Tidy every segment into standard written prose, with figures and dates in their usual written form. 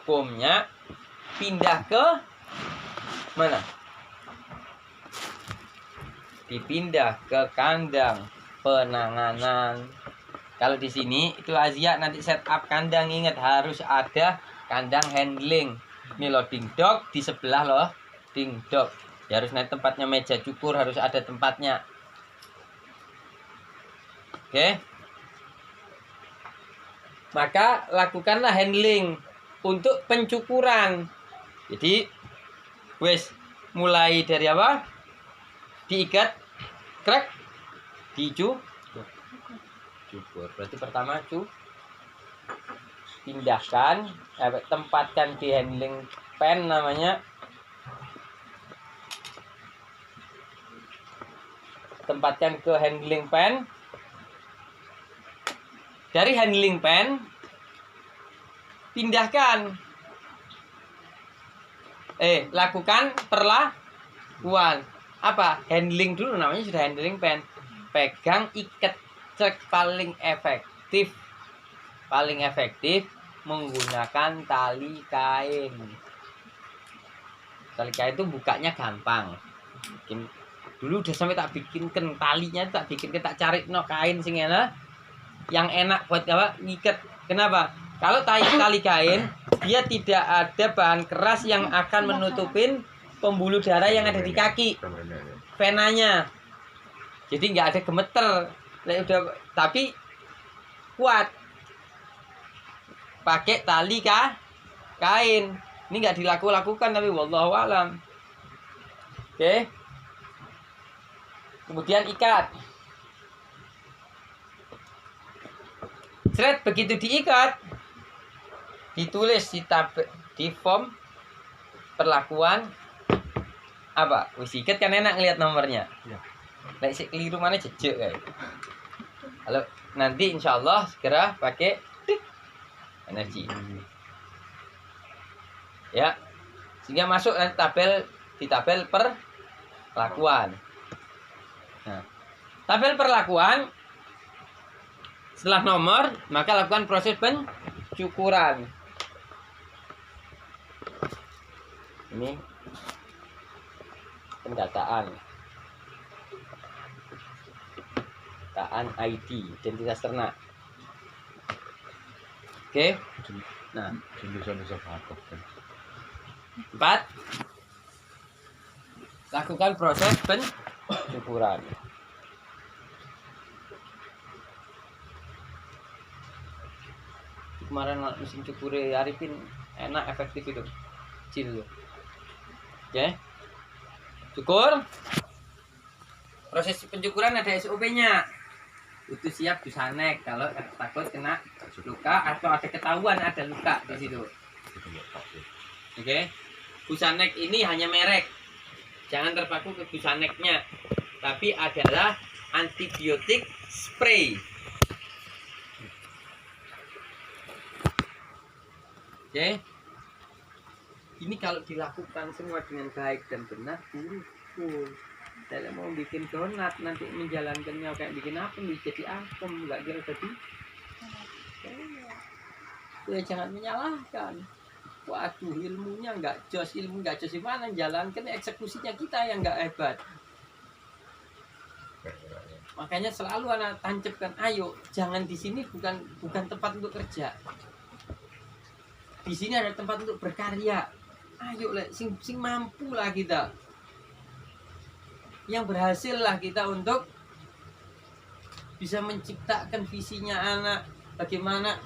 hukumnya pindah ke mana? Dipindah ke kandang penanganan. Kalau di sini itu Azia nanti setup kandang, ingat harus ada kandang handling. Ini loading dock di sebelah loading dock. Ya harus naik tempatnya meja cukur, harus ada tempatnya. Oke. Maka lakukanlah handling untuk pencukuran. Jadi wes mulai dari apa? Diikat, krek, cukur. Berarti pertama pindahkan, tempatkan di handling pen namanya. Tempatkan ke handling pen. Dari handling pen pindahkan. Lakukan perlakuan. Apa? Handling dulu namanya sudah handling pen. Pegang, ikat, cek paling efektif. Paling efektif menggunakan tali kain. Tali kain itu bukanya gampang. Dulu udah sampai tak bikinkan talinya, tak bikinkan, tak cari kain sing enak. Yang enak buat apa? Ngikat. Kenapa? Kalau tali kain, dia tidak ada bahan keras yang akan menutupin pembuluh darah yang ada di kaki, venanya. Jadi nggak ada gemeter. Tapi kuat. Pakai tali kain. Ini nggak dilakukan tapi wallahu alam. Oke. Kemudian ikat. Seret, begitu diikat, ditulis di form perlakuan apa? Wis ikat kan enak ngelihat nomornya. Ya. Nek sik keliru mana jejek kayak. Kalau nanti insyaallah segera pakai energi. Ya. Sehingga masuk di tabel perlakuan. Nah, tabel perlakuan setelah nomor, maka lakukan proses pencukuran. Ini pendataan. ID, identitas ternak. Oke. Nah, 4. Lakukan proses pencukuran. Kemarin mesin cukur Arifin enak, efektif itu, kecil. Oke. Cukur. Proses pencukuran ada SOP-nya. Itu siap busanek kalau takut kena luka atau ada ketahuan ada luka di situ. Oke. Busanek ini hanya merek. Jangan terpaku ke busaneknya. Tapi adalah antibiotik spray. Oke. Ini kalau dilakukan semua dengan baik dan benar, saya mau bikin donat nanti menjalankannya kayak bikin apa nih, jadi apem nggak kira jadi. Ya jangan menyalahkan. Waduh, ilmunya nggak jos, gimana jalankan, eksekusinya kita yang nggak hebat. Makanya selalu anak tancapkan, ayo jangan di sini bukan tempat untuk kerja. Di sini ada tempat untuk berkarya. Ayo sing mampu lah kita. Yang berhasil lah kita untuk bisa menciptakan visinya anak. Bagaimana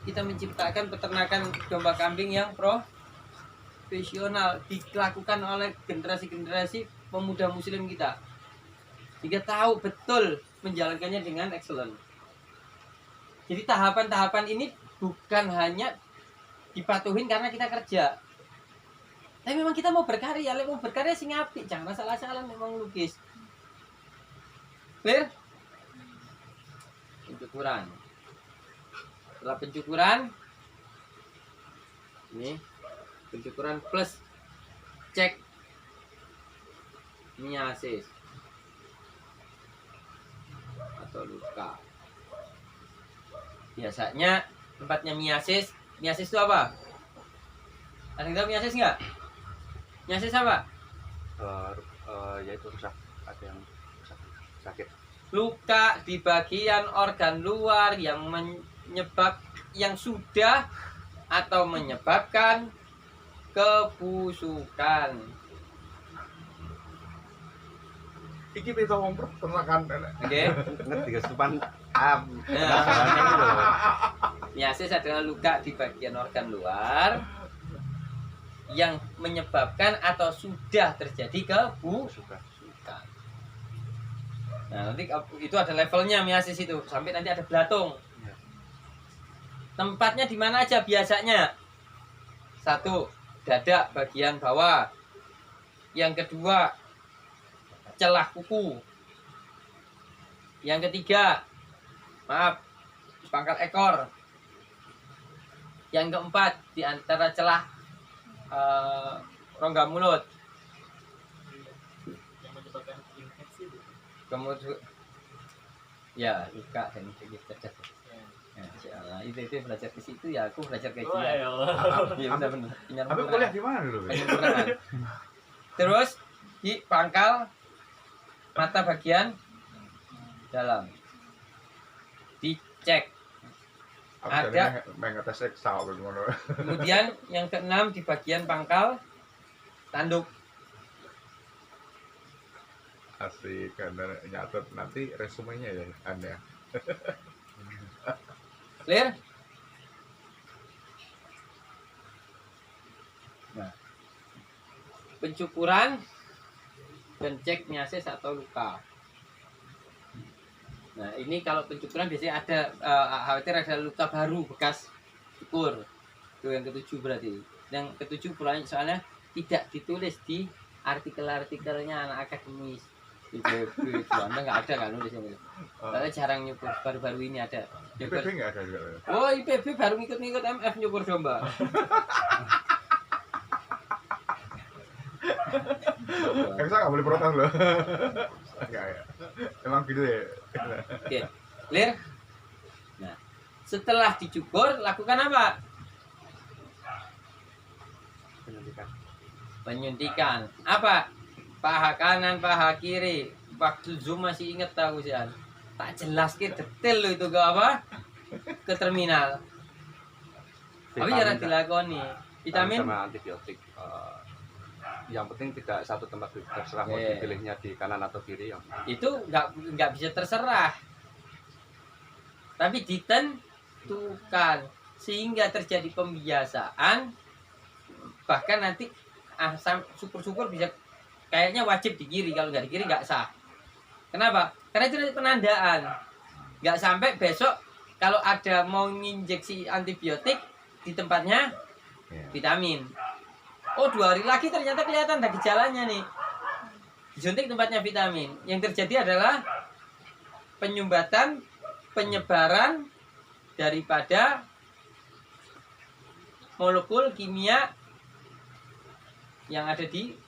kita menciptakan peternakan domba kambing yang profesional dilakukan oleh generasi-generasi pemuda muslim kita. Sehingga tahu betul menjalankannya dengan excellent. Jadi tahapan-tahapan ini bukan hanya dipatuhin karena kita kerja, tapi memang kita mau berkarya. Mau berkarya sing apik, jangan salah-salah memang lukis. Clear? Pencukuran. Setelah pencukuran, ini pencukuran plus cek miasis atau luka. Biasanya tempatnya miasis itu apa? Ada yang tahu miasis nggak? Miasis apa? Yaitu rusak, ada yang rusak, sakit. Luka di bagian organ luar yang yang sudah atau menyebabkan kebusukan. Iki pita wong peternakan. Oke. Ngerti kesupan Miasis adalah luka di bagian organ luar yang menyebabkan atau sudah terjadi kebusukan. Nah, nanti itu ada levelnya miasis itu, sampai nanti ada belatung. Ya. Tempatnya di mana aja biasanya? 1, dada bagian bawah. Yang kedua, celah kuku. Yang ketiga, pangkal ekor. Yang keempat, di antara celah rongga mulut. Yang menyebabkan infeksi Bu. Kemudian ya luka dan infeksi. Ya. Ya, itu belajar ke situ ya, aku belajar kayak Oh, gitu. ya. Iya benar-benar. Tapi kuliah di mana dulu? Penyempurnaan. Terus di pangkal mata bagian dalam dicek. Ada. Mengetes eksa ngono. Kemudian yang keenam di bagian pangkal tanduk. Asik, karena nyatet nanti resumenya ya Anda. Clear? Nah, pencukuran dan cek miasis atau luka. Nah, ini kalau pencukuran biasanya ada khawatir ada luka baru bekas cukur. Itu yang ketujuh berarti. Yang ketujuh pulanya soalnya tidak ditulis di artikel-artikelnya anak akademis. IPB itu Anda nggak ada kan nulis ini. Soalnya jarang nyukur, baru-baru ini ada. IPB nggak ada juga. Oh, IPB baru ngikut-ngikut MF nyukur domba. Eksa nggak boleh protes loh. Nggak ya. Emang gitu ya. Oke, clear? Nah, setelah dicukur, lakukan apa? Penyuntikan. Apa? Paha kanan, paha kiri. Waktu Zoom masih inget tahu sih. Tak jelas ke detail lo itu ke apa? Ke terminal. Tapi jarang dilakoni. Vitamin sama antibiotik. Yang penting tidak satu tempat, terserah mau dipilihnya di kanan atau kiri yang itu nggak bisa terserah. Tapi ditentukan sehingga terjadi pembiasaan, bahkan nanti syukur-syukur bisa kayaknya wajib di kiri, kalau nggak di kiri nggak sah. Kenapa? Karena itu penandaan. Nggak sampai besok kalau ada mau nginjeksi antibiotik di tempatnya vitamin. Oh, 2 hari lagi ternyata kelihatan ada gejalanya nih. Disuntik tempatnya vitamin. Yang terjadi adalah penyumbatan, penyebaran daripada molekul kimia yang ada di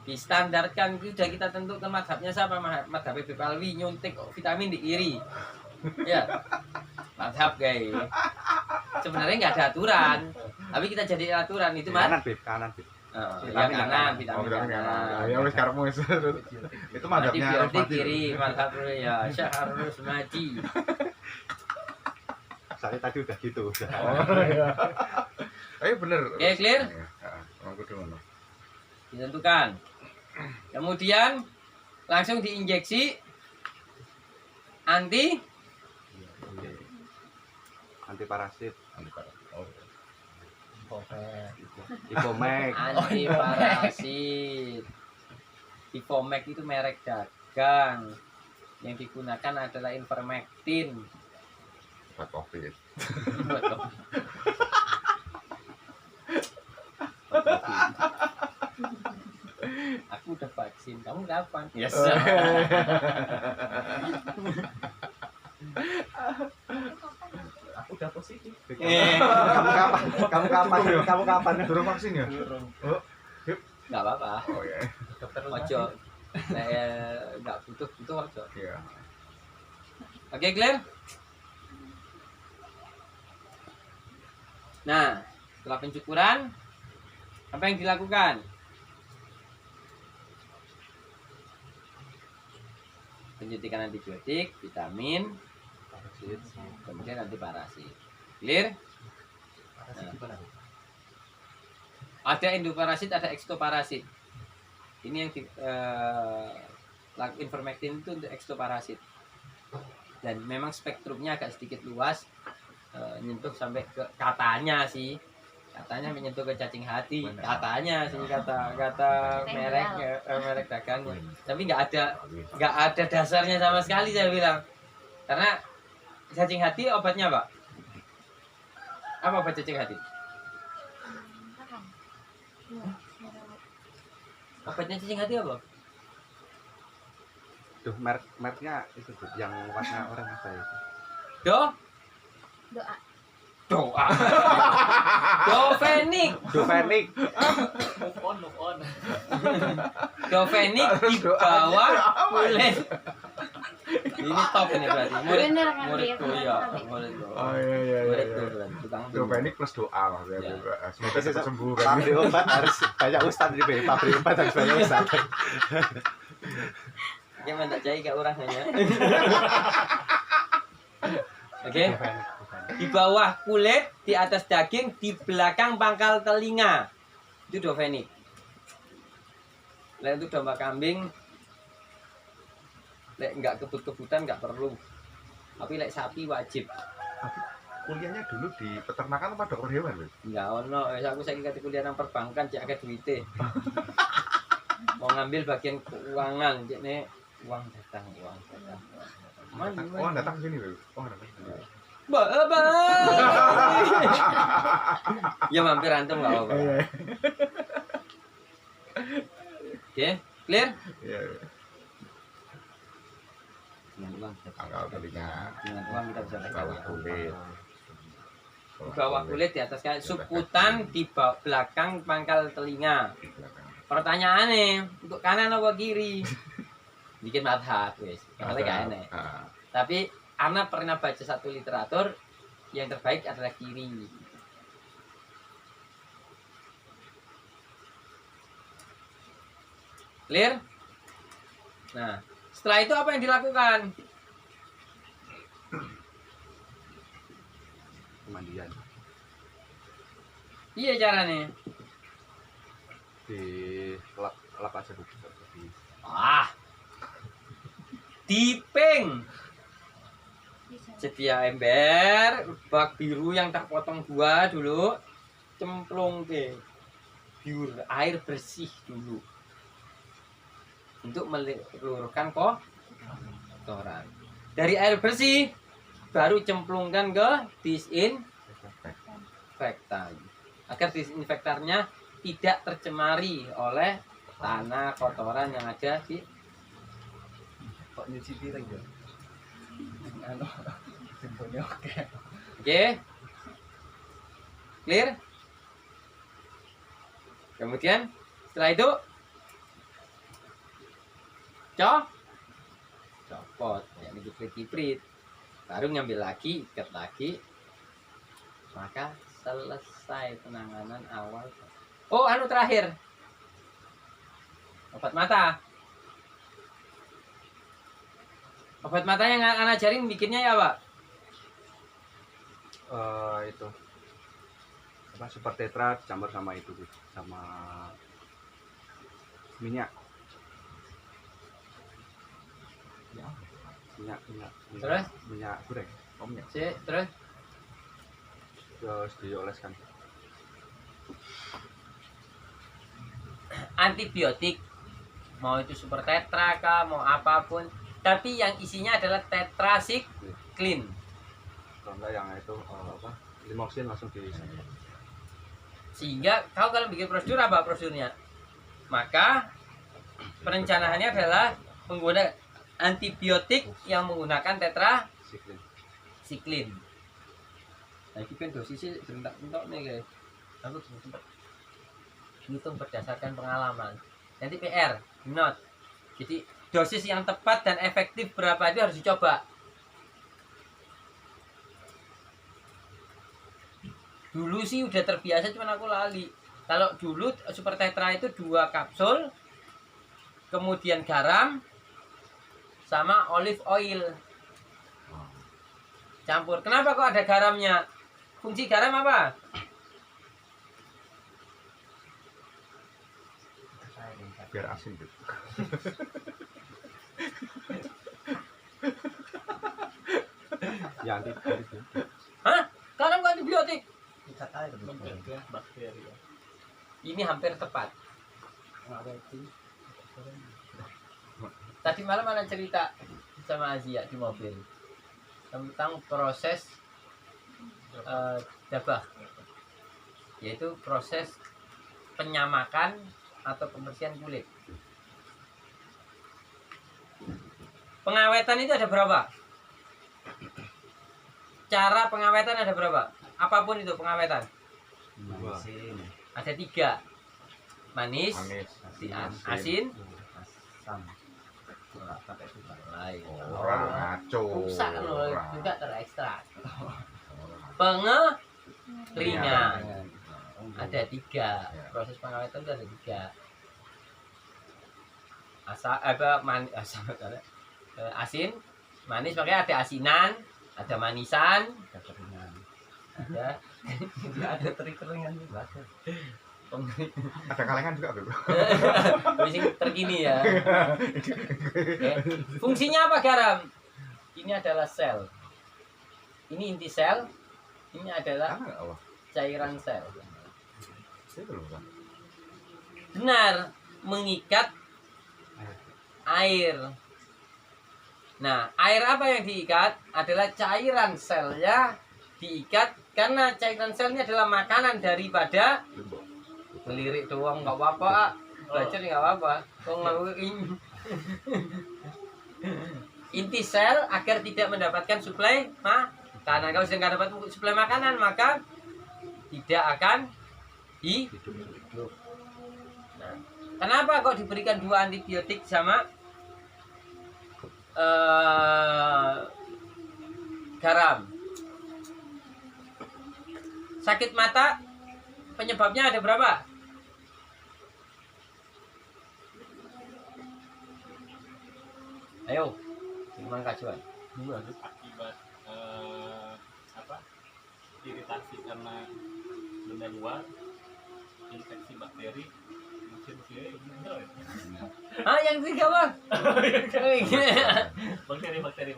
distandarkan, sudah kita tentukan madhabnya siapa, madhab Habib Alwi nyuntik vitamin di kiri ya, madhab guys. Sebenarnya nggak ada aturan, tapi kita jadi aturan itu kanan Bib, kanan Bib. Ya kanan, vitamin kanan. Ya wis karepmu wis. Itu madhabnya antibiotik kiri, madhab ya Syahrus Maji. Saya tadi udah gitu. Oh iya. Ayo bener. Oke, clear? Heeh, aku dulu. Ditentukan. Kemudian langsung diinjeksi anti parasit, Oh. Ipomek. anti parasit. Ipomek itu merek dagang. Yang digunakan adalah Ivermectin. Buat COVID. Buat COVID. Aku udah vaksin, kamu kapan? Yes. Aku udah positif. Kamu kapan? Suruh vaksin ya? Oh, Nggak apa-apa. oh ya. Dokter Ojo. Saya nggak butuh ojo. Iya. Oke, clear? Nah, setelah pencukuran, apa yang dilakukan? Penyuntikan antibiotik, vitamin, Parasit. kemudian antiparasit. Clear? Ada endoparasit, ada ekstoparasit. Ini yang ivermectin itu untuk ekstoparasit. Dan memang spektrumnya agak sedikit luas, nyentuh sampai ke katanya menyentuh ke cacing hati, katanya sih kata merek merek dagangnya. Tapi nggak ada dasarnya sama sekali saya bilang. Karena cacing hati obatnya Pak? Apa obat cacing hati? Obatnya cacing hati apa? Tuh mereknya itu tuh yang warna oranye apa ya? Doa. Dofenik. Move on. Dofenik di bawah kulit. Ini top ini berarti. Muridku ya, muridku. Oh iya. Muridku berarti. Tukang Dopenik plus doa maksudnya. Ya. Semoga cepat sembuh kan. Pabrik obat harus banyak ustad di BI. Pabrik obat harus banyak ustad. Gimana tak cai ke orang hanya. Oke. Di bawah kulit, di atas daging, di belakang pangkal telinga. Itu dofenik. Lain itu domba kambing. Lek enggak kebut-kebutan enggak perlu. Tapi lek sapi wajib. Kuliahnya dulu di peternakan apa dokter hewan, Bro? Enggak ono, wis aku saiki kate kuliah nang perbankan cek akeh duite. Mau ngambil bagian keuangan, cek nih uang datang. Oh, datang sini, Bro. Oh, datang. Ba. Ya mampir antum enggak apa-apa. Iya. Oke, clear? Iya. Dengan uang kita Pangkal telinga. dengan uang kita bisa Bawah pakai. kulit. Di bawah kulit, di atas kaki, subkutan di belakang pangkal telinga. Pertanyaannya untuk kanan apa kiri? Bikin madhab wes. Soalnya gak aneh. Tapi Ana pernah baca satu literatur yang terbaik adalah kiri. Clear? Nah, setelah itu apa yang dilakukan? Pemandian Iya caranya. di lap aja Bu. Diping. Sedia ember, bak biru yang tak potong dua dulu, cemplung ke biur air bersih dulu untuk meluruhkan kotoran. Dari air bersih baru cemplungkan ke disinfektan agar disinfektannya tidak tercemari oleh tanah kotoran yang ada di Kok nyuci piring ya? Simpelnya oke. Oke. Clear? Kemudian setelah itu copot ya, dikiprit-kiprit. Baru ngambil lagi, ikat lagi. Maka selesai penanganan awal. Oh, anu terakhir. Obat mata. Obat mata yang anak ajarin bikinnya ya, Pak? Itu apa super tetra campur sama itu Bu. Sama minyak Terus? minyak goreng Terus terus dioleskan. antibiotik mau itu super tetra kah mau apapun tapi yang isinya adalah tetracycline. Kalau enggak yang itu apa limoksin langsung di Sehingga kau kalau bikin prosedur apa prosedurnya? Maka perencanaannya adalah menggunakan antibiotik yang menggunakan tetracycline. Nah, ini kan dosisnya bentak-bentak nih guys. Aku sempat hitung berdasarkan pengalaman. Nanti PR, note. Jadi dosis yang tepat dan efektif berapa itu harus dicoba. 2 Dulu sih udah terbiasa, cuman aku lali. Kalau dulu Super Tetra itu 2 kapsul, kemudian garam sama olive oil campur. Kenapa kok ada garamnya? Fungsi garam apa? Biar asin gitu. Ya antibiotik. Hah? Garam kok antibiotik? Ikat air mencegah bakteri ya. Ini hampir tepat. Tadi malam ada cerita sama Azia di mobil tentang proses dabah, yaitu proses penyamakan atau pembersihan kulit. Pengawetan itu ada berapa? Cara pengawetan ada berapa? Apapun itu pengawetan. Ada 3. Manis, Manis. asin, asam pakai gula lain Orang ngaco. rusak loh, juga terekstrak. Pengeringan ada 3. Proses pengawetan itu ada 3. Asin, manis, makanya ada asinan, ada manisan, kekeringan ada ada terikeringan juga Ada kalengan juga bro. Fungsi terkini ya. Oke. Fungsinya apa garam? Ini adalah sel. Ini inti sel. Ini adalah Ada nggak Allah? cairan sel. Itu loh kan. Benar, mengikat air. Nah, air apa yang diikat? Adalah cairan selnya diikat, karena cairan selnya adalah makanan daripada ngelirik doang nggak apa-apa, belajar nggak apa-apa. Inti sel agar tidak mendapatkan suplai makanan. Kalau sudah nggak dapat suplai makanan, maka tidak akan hidup. Nah, kenapa kok diberikan 2 antibiotik sama garam? Sakit mata penyebabnya ada berapa? Ayo, gimana Kak Juan? Akibat iritasi karena benda luar, infeksi bakteri, mungkin Yang 3 Bang? bakteri.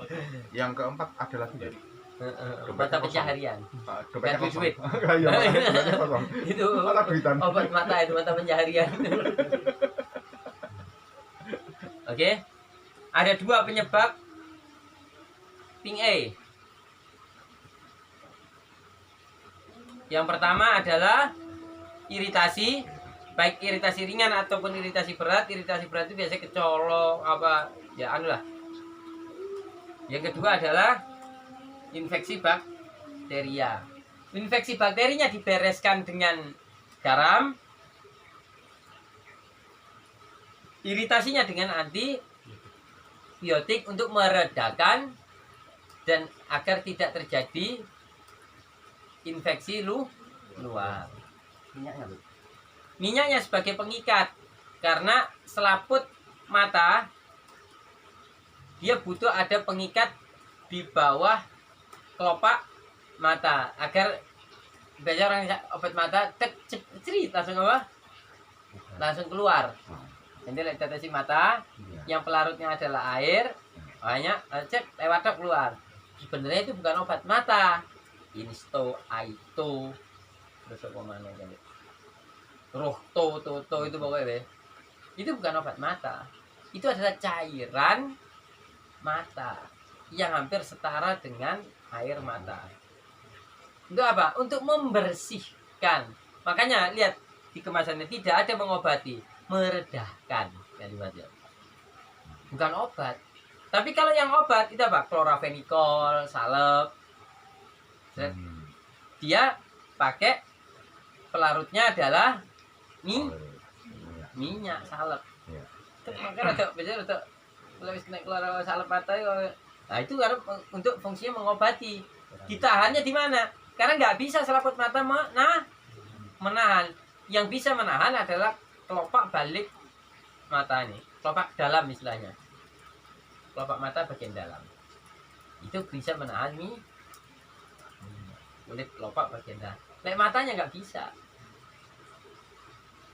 Yang keempat ada lagi ya? Mata pencaharian. Dompetnya Ganti kosong. duit. Iya, dompetnya kosong. Itu Mata duitan. obat mata, itu mata pencaharian. Oke. Ada 2 penyebab pink A. Yang pertama adalah iritasi, baik iritasi ringan ataupun iritasi berat. Iritasi berat itu biasanya kecolok apa ya anu lah. Yang kedua adalah infeksi bakteria. Infeksi bakterinya dibereskan dengan garam, iritasinya dengan antibiotik untuk meredakan dan agar tidak terjadi infeksi luar. minyaknya Bu. Minyaknya sebagai pengikat, karena selaput mata dia butuh ada pengikat di bawah kelopak mata agar biasanya orang obat mata cerit langsung apa? Langsung keluar. Jadi tetesi mata yang pelarutnya adalah air, banyak cek lewat keluar. Sebenarnya itu bukan obat mata. Insto, Aito, terus apa mana kan? Rohto, Toto itu pokoknya deh. Itu bukan obat mata. Itu adalah cairan mata yang hampir setara dengan air mata. Untuk apa? Untuk membersihkan. Makanya lihat di kemasannya tidak ada mengobati, meredahkan kalimatnya. Bukan obat. Tapi kalau yang obat itu apa? Chloramphenicol, salep. Dia pakai pelarutnya adalah minyak salep. Iya. Makanya ada biasanya ada lebih naik keluar salep mata. Nah itu karena untuk fungsinya mengobati. Ditahannya di mana? Karena nggak bisa selaput mata menahan. Yang bisa menahan adalah kelopak balik mata ini, kelopak dalam istilahnya. Kelopak mata bagian dalam. Itu bisa menahan nih kulit kelopak bagian dalam. Lek matanya nggak bisa.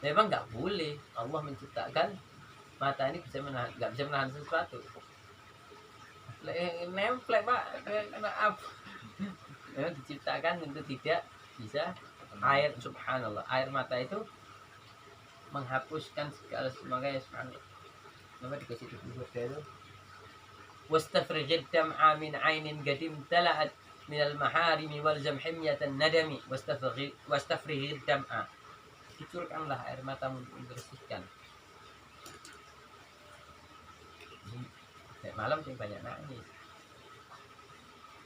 Memang nggak boleh. Allah menciptakan mata ini bisa menahan, nggak bisa menahan sesuatu. Lek nemplek Pak, kena apa? Memang diciptakan untuk tidak bisa air, subhanallah, air mata itu menghapuskan segala semuanya, subhanallah. Nama dikasih itu itu wastafrijid dam'a min ainin gadim tala'at minal maharimi wal zamhimyatan nadami wastafrijid dam'a, dicurkanlah air matamu untuk membersihkan. Malam sih banyak nangis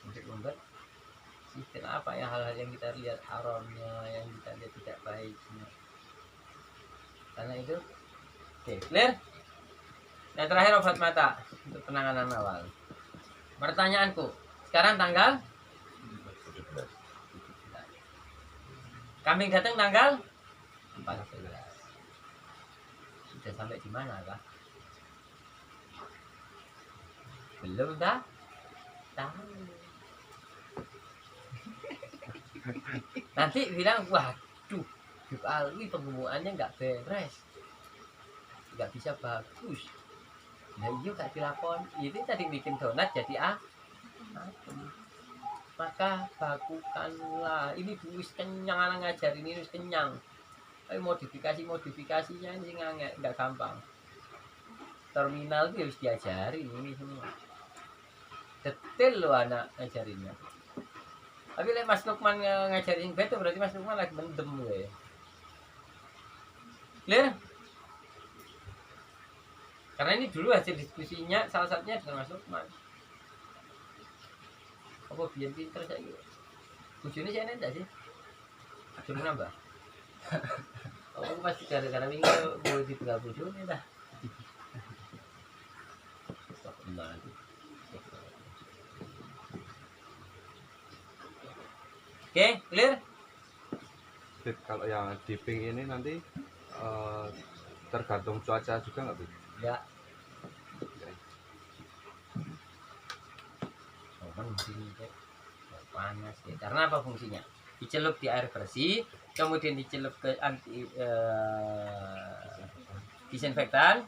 untuk membuat sih kenapa ya hal-hal yang kita lihat haramnya, yang kita lihat tidak baiknya, karena itu. Oke, clear. Yang terakhir obat mata untuk penanganan awal. Pertanyaanku, sekarang tanggal 17. Kambing datang tanggal 14. Sudah sampai di mana Pak? Belum dah? Tahu. Nanti bilang, waduh, Bib Alwi pengumumannya nggak beres, nggak bisa bagus. Nah iya gak dilakon, itu tadi bikin donat jadi maka bakukanlah. Ini wis kenyang, anak ngajar ini wis kenyang. Tapi modifikasinya ini nggak gampang. Terminal itu harus diajarin ini semua. Detail loh anak ngajarinnya. Tapi like Mas Lukman ngajarin betul, berarti Mas Lukman lagi mendem gue. Clear? Karena ini dulu hasil diskusinya salah satunya dengan Mas Lukman. Apa biar pinter saya gitu. Bujurnya saya nendak sih. Bujurnya nambah. Oh pasti gara-gara minggu gue ditinggal bujurnya dah. Oke, clear? Bib, kalau yang dipping ini nanti tergantung cuaca juga nggak Bib? Ya. Oh, kan sini panas ya. Karena apa fungsinya? Dicelup di air bersih, kemudian dicelup ke disinfektan,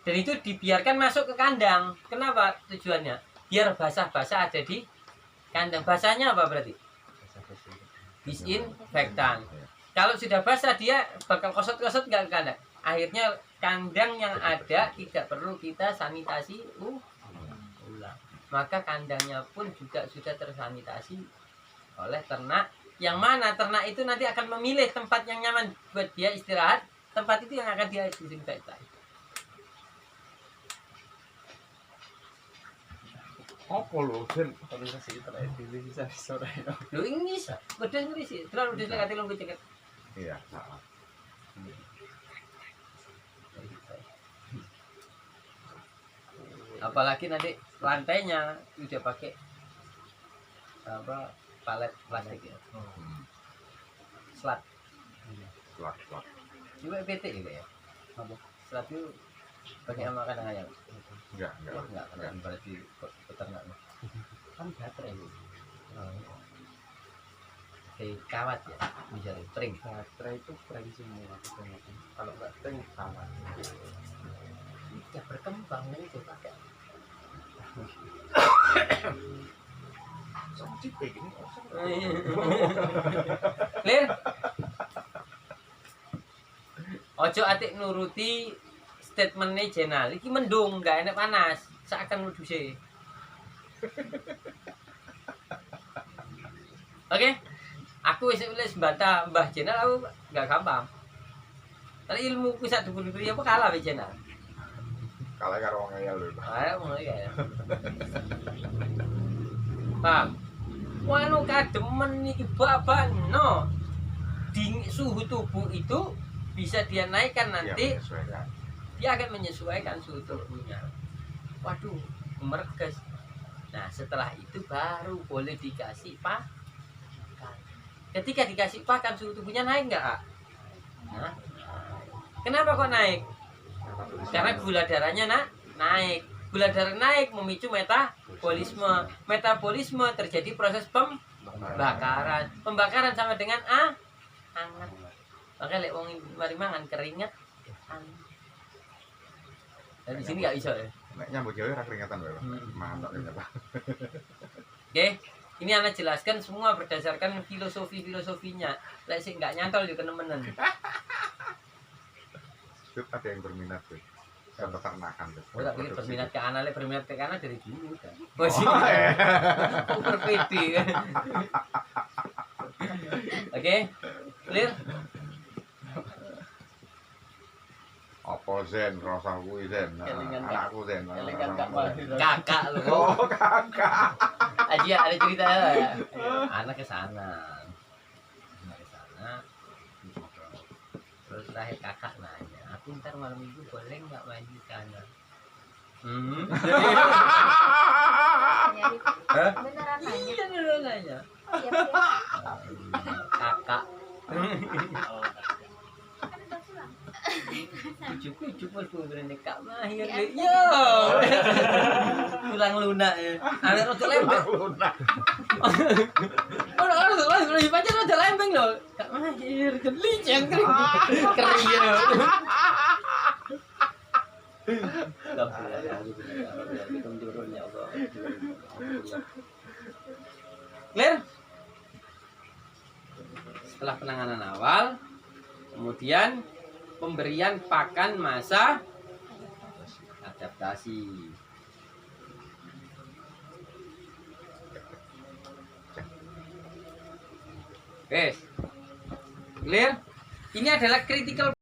dan itu dibiarkan masuk ke kandang. Kenapa tujuannya? Biar basah-basah ada di kandang. Basahnya apa berarti? Disinfektan. Kalau sudah basah dia bakal kosot-kosot nggak ke kandang. Akhirnya kandang yang ada tidak perlu kita sanitasi ulang. Maka kandangnya pun juga sudah tersanitasi oleh ternak. Yang mana ternak itu nanti akan memilih tempat yang nyaman buat dia istirahat. Tempat itu yang akan dia disinfektan. Apa lo, Sen? Organisasi terakhir di bisa sore. Lu ini sih, betul sih. Terlalu udah kata lu ceket. Iya, salah. Apalagi nanti lantainya udah pakai apa palet plastik ya. Slat. Selak. Juga PT gitu ya. Apa? Slat itu pakai makanan ayam. Enggak. Enggak berarti peternak. Kan baterai itu. Kayak kawat ya, misalnya pring. Baterai itu prank semua kebanyakan. Kalau nggak prank sama. Ya berkembang itu pakai. Sama cipe gini. Clear? Ojo atik nuruti statementnya Jenal. Iki mendung, nggak enak panas. Seakan nuduh sih. Oke, aku wis bantah Mbah Jenal, aku nggak gampang. Tapi ilmu ku sak dhuwur ya apa kalah mbek Jenal. Kalah karo wong ngeyel lho. Ayo ngono ya. Paham? Wanu kademen iki babano. Di suhu tubuh itu bisa dia naikkan nanti. Menyesuaikan. Dia akan menyesuaikan suhu tubuhnya. Waduh, merkes. Nah, setelah itu baru boleh dikasih pakan. Ketika dikasih pakan suhu tubuhnya naik nggak? A? Nah, kenapa kok naik? Karena gula darahnya naik. Gula darah naik memicu metabolisme. Metabolisme terjadi proses pembakaran. Pembakaran sama dengan hangat. Makanya lek wong mari mangan keringet. Dan di sini nggak bisa ya. Nek nyambut gawe ora keringatan wae. Mantap ternyata. Oke, ini anak jelaskan semua berdasarkan filosofinya. Lek sih nggak nyantol juga nemenan. Itu ada yang berminat tuh. Saya peternakan tuh. Oh, tak pikir berminat ke anak, lek berminat ke anak dari dulu kan. Oh, Oh, sih. iya. Berpedi. Oke, clear? Apa Zen, rasa kuwi Zen. Kelingan, Kak. Anakku Zen. Kelingan, Kak, Mahir. Kakak lu. Oh, kakak. Aja ada cerita ya. Anak ke sana. Anak ke sana. Terus terakhir kakak nanya, aku ntar malam minggu boleh nggak main di sana? Jadi beneran nanya. Iya dulu nanya. Siap-siap. Kakak. Oh, Kan udah pulang. Cukup mas gue berani Kak Mahir. Iya. Yo. Pulang lunak ya. Anak rotu lembek. Lunak. Orang lagi pacar rotu lembek loh. Kak Mahir geli cengkring. Kering ya. Clear? Setelah penanganan awal, kemudian pemberian pakan masa adaptasi. Guys, clear? Ini adalah critical